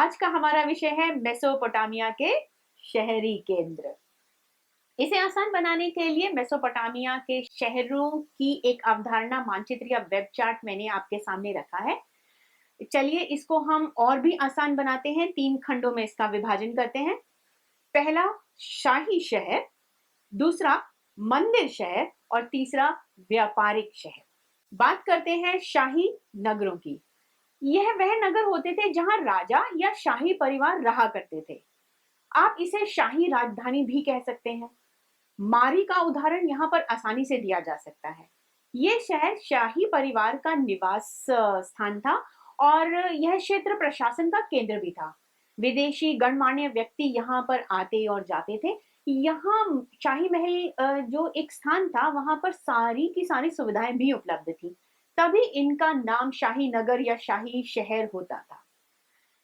आज का हमारा विषय है मेसोपोटामिया के शहरी केंद्र। इसे आसान बनाने के लिए मेसोपोटामिया के शहरों की एक अवधारणा मानचित्र या वेब चार्ट मैंने आपके सामने रखा है। चलिए इसको हम और भी आसान बनाते हैं, 3 खंडों में इसका विभाजन करते हैं। पहला शाही शहर, दूसरा मंदिर शहर और तीसरा व्यापारिक शहर। बात करते हैं शाही नगरों की। यह वह नगर होते थे जहां राजा या शाही परिवार रहा करते थे। आप इसे शाही राजधानी भी कह सकते हैं। मारी का उदाहरण यहाँ पर आसानी से दिया जा सकता है। ये शहर शाही परिवार का निवास स्थान था और यह क्षेत्र प्रशासन का केंद्र भी था। विदेशी गणमान्य व्यक्ति यहाँ पर आते और जाते थे। यहाँ शाही महल जो एक स्थान था, वहां पर सारी की सारी सुविधाएं भी उपलब्ध थी, तभी इनका नाम शाही नगर या शाही शहर होता था।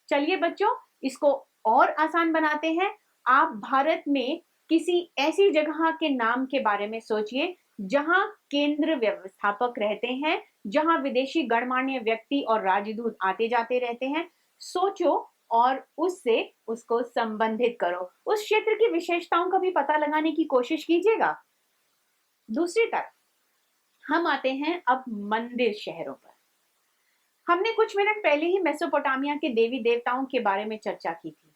चलिए बच्चों, इसको और आसान बनाते हैं। आप भारत में किसी ऐसी जगह के नाम के बारे में सोचिए जहां केंद्र व्यवस्थापक रहते हैं, जहां विदेशी गणमान्य व्यक्ति और राजदूत आते जाते रहते हैं। सोचो और उससे उसको संबंधित करो, उस क्षेत्र की विशेषताओं का भी पता लगाने की कोशिश कीजिएगा। दूसरी तरफ हम आते हैं अब मंदिर शहरों पर। हमने कुछ मिनट पहले ही मेसोपोटामिया के देवी देवताओं के बारे में चर्चा की थी।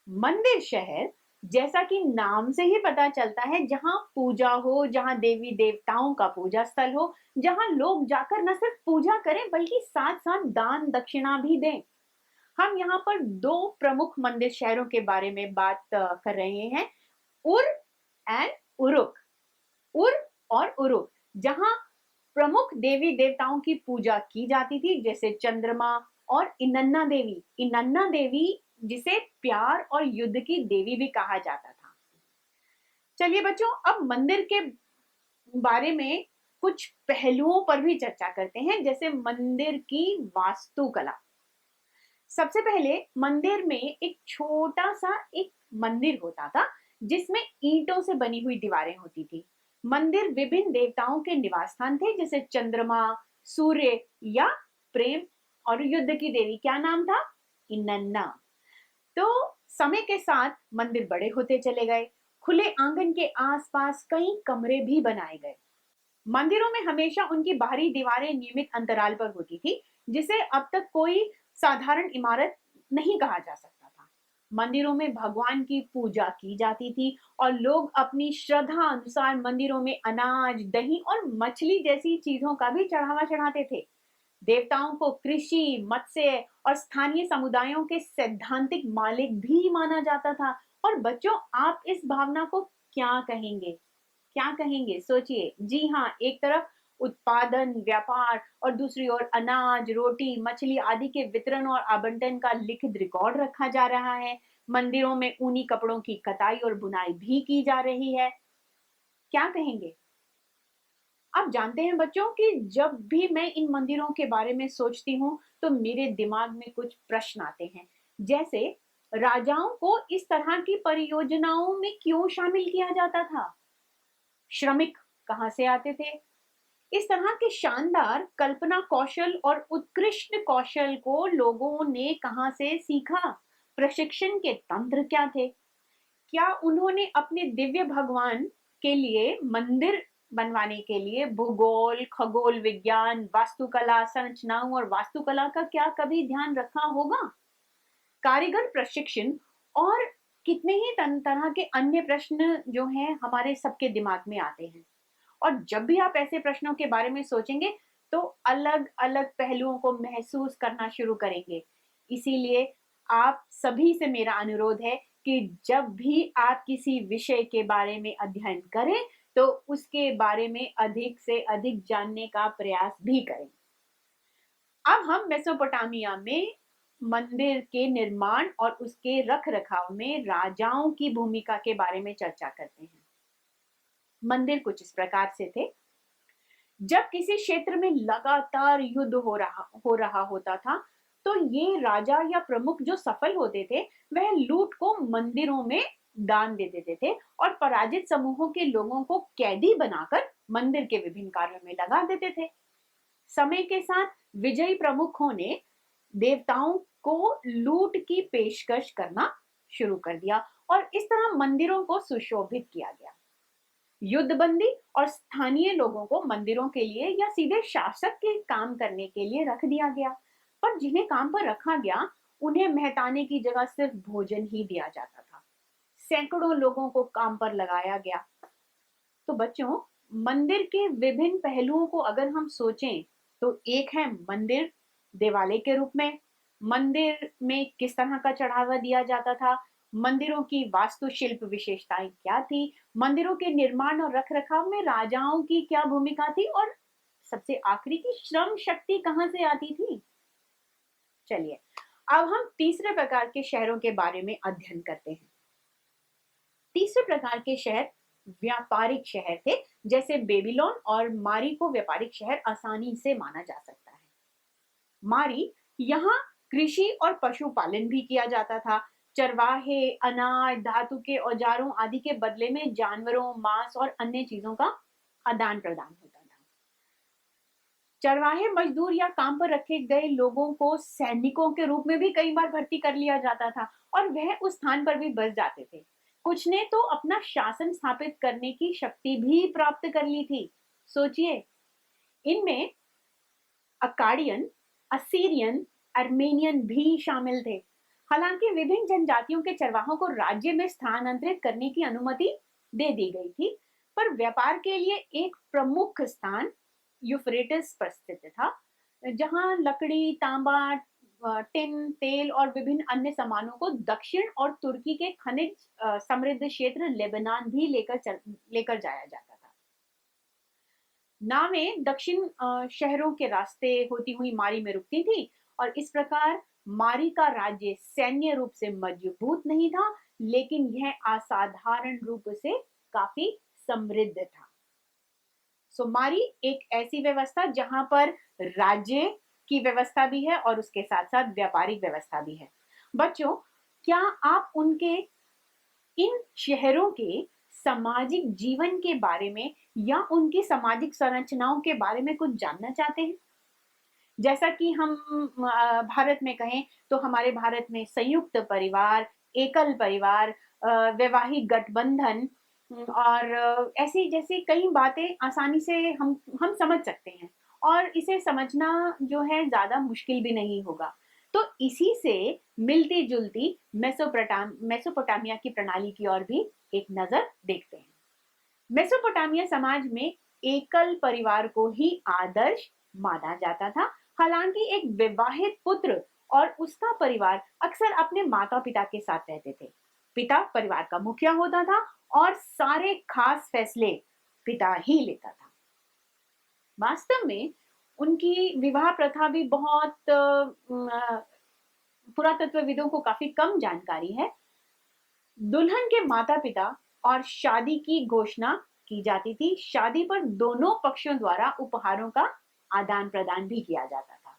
मंदिर शहर, जैसा कि नाम से ही पता चलता है, जहां पूजा हो, जहां देवी देवताओं का पूजा स्थल हो, जहां लोग जाकर न सिर्फ पूजा करें बल्कि साथ साथ दान दक्षिणा भी दें। हम यहाँ पर 2 प्रमुख मंदिर शहरों के बारे में बात कर रहे हैं, उर एंड उरुक। उर और उरुक, जहां प्रमुख देवी देवताओं की पूजा की जाती थी, जैसे चंद्रमा और इनन्ना देवी। इनन्ना देवी जिसे प्यार और युद्ध की देवी भी कहा जाता था। चलिए बच्चों, अब मंदिर के बारे में कुछ पहलुओं पर भी चर्चा करते हैं, जैसे मंदिर की वास्तुकला। सबसे पहले मंदिर में एक छोटा सा एक मंदिर होता था, जिसमें ईंटों से बनी हुई दीवारें होती थी। मंदिर विभिन्न देवताओं के निवास स्थान थे, जैसे चंद्रमा, सूर्य या प्रेम और युद्ध की देवी, क्या नाम था? इनन्ना। तो समय के साथ मंदिर बड़े होते चले गए। खुले आंगन के आसपास कई कमरे भी बनाए गए। मंदिरों में हमेशा उनकी बाहरी दीवारें नियमित अंतराल पर होती थी, जिसे अब तक कोई साधारण इमारत नहीं कहा जा सकता था। मंदिरों में भगवान की पूजा की जाती थी और लोग अपनी श्रद्धा अनुसार मंदिरों में अनाज, दही और मछली जैसी चीजों का भी चढ़ावा चढ़ाते थे। देवताओं को कृषि, मत्स्य और स्थानीय समुदायों के सैद्धांतिक मालिक भी माना जाता था। और बच्चों, आप इस भावना को क्या कहेंगे? क्या कहेंगे? सोचिए। जी हाँ, एक तरफ उत्पादन, व्यापार और दूसरी ओर अनाज, रोटी, मछली आदि के वितरण और आवंटन का लिखित रिकॉर्ड रखा जा रहा है। मंदिरों में ऊनी कपड़ों की कताई और बुनाई भी की जा रही है। क्या कहेंगे? आप जानते हैं बच्चों कि जब भी मैं इन मंदिरों के बारे में सोचती हूँ, तो मेरे दिमाग में कुछ प्रश्न आते हैं, जैसे राजाओं को इस तरह की परियोजनाओं में क्यों शामिल किया जाता था? श्रमिक कहाँ से आते थे? इस तरह के शानदार कल्पना कौशल और उत्कृष्ट कौशल को लोगों ने कहाँ से सीखा? प्रशिक्षण के तंत्र क्या थे? क्या उन्होंने अपने दिव्य भगवान के लिए मंदिर बनवाने के लिए भूगोल, खगोल विज्ञान, वास्तुकला, संरचनाओं और वास्तुकला का क्या कभी ध्यान रखा होगा? कारीगर प्रशिक्षण और कितने ही तरह के अन्य प्रश्न जो हैं हमारे सबके दिमाग में आते हैं। और जब भी आप ऐसे प्रश्नों के बारे में सोचेंगे, तो अलग अलग पहलुओं को महसूस करना शुरू करेंगे। इसीलिए आप सभी से मेरा अनुरोध है कि जब भी आप किसी विषय के बारे में अध्ययन करें, तो उसके बारे में अधिक से अधिक जानने का प्रयास भी करें। अब हम मेसोपोटामिया में मंदिर के निर्माण और उसके रख रखाव में राजाओं की भूमिका के बारे में चर्चा करते हैं। मंदिर कुछ इस प्रकार से थे। जब किसी क्षेत्र में लगातार युद्ध हो रहा होता था, तो ये राजा या प्रमुख जो सफल होते थे, वह लूट को मंदिरों में दान दे देते थे और पराजित समूहों के लोगों को कैदी बनाकर मंदिर के विभिन्न कार्यों में लगा देते थे। समय के साथ विजयी प्रमुखों ने देवताओं को लूट की पेशकश करना शुरू कर दिया और इस तरह मंदिरों को सुशोभित किया गया। युद्धबंदी और स्थानीय लोगों को मंदिरों के लिए या सीधे शासक के काम करने के लिए रख दिया गया, पर जिन्हें काम पर रखा गया उन्हें मेहताने की जगह सिर्फ भोजन ही दिया जाता था। सैकड़ों लोगों को काम पर लगाया गया। तो बच्चों, मंदिर के विभिन्न पहलुओं को अगर हम सोचें तो एक है मंदिर देवालय के रूप में, मंदिर में किस तरह का चढ़ावा दिया जाता था, मंदिरों की वास्तुशिल्प विशेषताएं क्या थी, मंदिरों के निर्माण और रखरखाव में राजाओं की क्या भूमिका थी और सबसे आखिरी की श्रम शक्ति कहां से आती थी। चलिए अब हम तीसरे प्रकार के शहरों के बारे में अध्ययन करते हैं। तीसरे प्रकार के शहर व्यापारिक शहर थे, जैसे बेबीलोन और मारी को व्यापारिक शहर आसानी से माना जा सकता है। मारी, यहाँ कृषि और पशुपालन भी किया जाता था। चरवाहे, अनाज, धातु के औजारों आदि के बदले में जानवरों, मांस और अन्य चीजों का आदान प्रदान होता था। चरवाहे मजदूर या काम पर रखे गए लोगों को सैनिकों के रूप में भी कई बार भर्ती कर लिया जाता था और वह उस स्थान पर भी बस जाते थे। कुछ ने तो अपना शासन स्थापित करने की शक्ति भी प्राप्त कर ली थी। सोचिए, इनमें अकाडियन, असीरियन, अर्मेनियन भी शामिल थे। हालांकि विभिन्न जनजातियों के चरवाहों को राज्य में स्थानांतरित करने की अनुमति दे दी गई थी, पर व्यापार के लिए एक प्रमुख स्थान यूफ्रेटिस पर स्थित था, जहां लकड़ी, तांबा, टिन, तेल और विभिन्न अन्य सामानों को दक्षिण और तुर्की के खनिज समृद्ध क्षेत्र लेबनान भी लेकर जाया जाता था। नावें दक्षिण शहरों के रास्ते होती हुई मारी में रुकती थी और इस प्रकार मारी का राज्य सैन्य रूप से मजबूत नहीं था, लेकिन यह असाधारण रूप से काफी समृद्ध था। सो मारी एक ऐसी व्यवस्था जहां पर राज्य की व्यवस्था भी है और उसके साथ साथ व्यापारिक व्यवस्था भी है। बच्चों, क्या आप उनके इन शहरों के सामाजिक जीवन के बारे में या उनकी सामाजिक संरचनाओं के बारे में कुछ जानना चाहते हैं? जैसा कि हम भारत में कहें तो हमारे भारत में संयुक्त परिवार, एकल परिवार, वैवाहिक गठबंधन और ऐसी जैसी कई बातें आसानी से हम समझ सकते हैं और इसे समझना जो है ज्यादा मुश्किल भी नहीं होगा। तो इसी से मिलती जुलती मेसोपोटामिया की प्रणाली की ओर भी एक नजर देखते हैं। मेसोपोटामिया समाज में एकल परिवार को ही आदर्श माना जाता था। हालांकि एक विवाहित पुत्र और उसका परिवार अक्सर अपने माता पिता के साथ रहते थे। पिता परिवार का मुखिया होता था और सारे खास फैसले पिता ही लेता था। वास्तव में उनकी विवाह प्रथा भी बहुत पुरातत्वविदों को काफी कम जानकारी है। दुल्हन के माता पिता और शादी की घोषणा की जाती थी। शादी पर दोनों पक्षों द्वारा उपहारों का आदान प्रदान भी किया जाता था।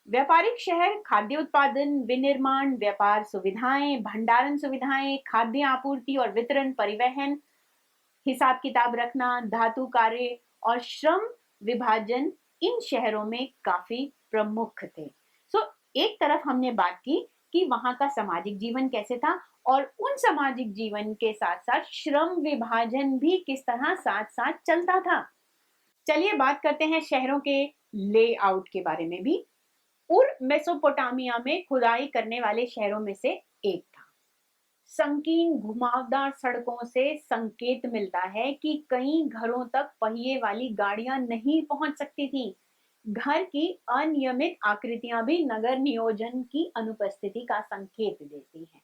व्यापारिक शहर खाद्य उत्पादन, विनिर्माण, व्यापार सुविधाएं, भंडारण सुविधाएं, खाद्य आपूर्ति और वितरण, परिवहन, हिसाब किताब रखना, धातु कार्य और श्रम विभाजन इन शहरों में काफी प्रमुख थे। एक तरफ हमने बात की कि वहां का सामाजिक जीवन कैसे था और उन सामाजिक जीवन के साथ साथ श्रम विभाजन भी किस तरह साथ साथ चलता था। चलिए बात करते हैं शहरों के लेआउट के बारे में भी। उर मेसोपोटामिया में खुदाई करने वाले शहरों में से एक था। संकीर्ण घुमावदार सड़कों से संकेत मिलता है कि कई घरों तक पहिए वाली गाड़ियां नहीं पहुंच सकती थी। घर की अनियमित आकृतियां भी नगर नियोजन की अनुपस्थिति का संकेत देती हैं।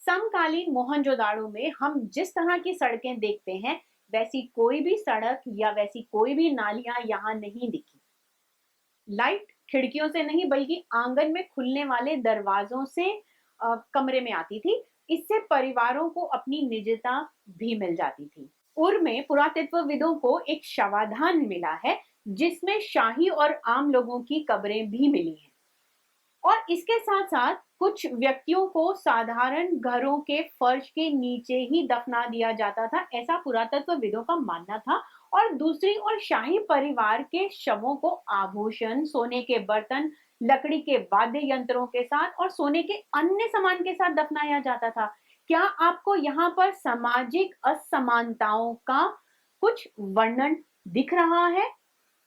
समकालीन मोहनजोदाड़ो में हम जिस तरह की सड़कें देखते हैं, वैसी कोई भी सड़क या वैसी कोई भी नालियां यहां नहीं दिखी। लाइट खिड़कियों से नहीं बल्कि आंगन में खुलने वाले दरवाजों से कमरे में आती थी। इससे परिवारों को अपनी निजता भी मिल जाती थी। उर में पुरातत्वविदों को एक शवाधान मिला है जिसमें शाही और आम लोगों की कब्रें भी मिली हैं और इसके साथ साथ कुछ व्यक्तियों को साधारण घरों के फर्श के नीचे ही दफना दिया जाता था, ऐसा पुरातत्वविदों का मानना था। और दूसरी ओर शाही परिवार के शवों को आभूषण, सोने के बर्तन लकड़ी के वाद्य यंत्रों के साथ और सोने के अन्य सामान के साथ दफनाया जाता था। क्या आपको यहाँ पर सामाजिक असमानताओं का कुछ वर्णन दिख रहा है?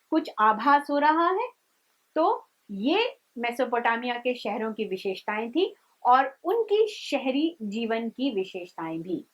कुछ आभास हो रहा है? तो ये मेसोपोटामिया के शहरों की विशेषताएं थी और उनकी शहरी जीवन की विशेषताएं भी।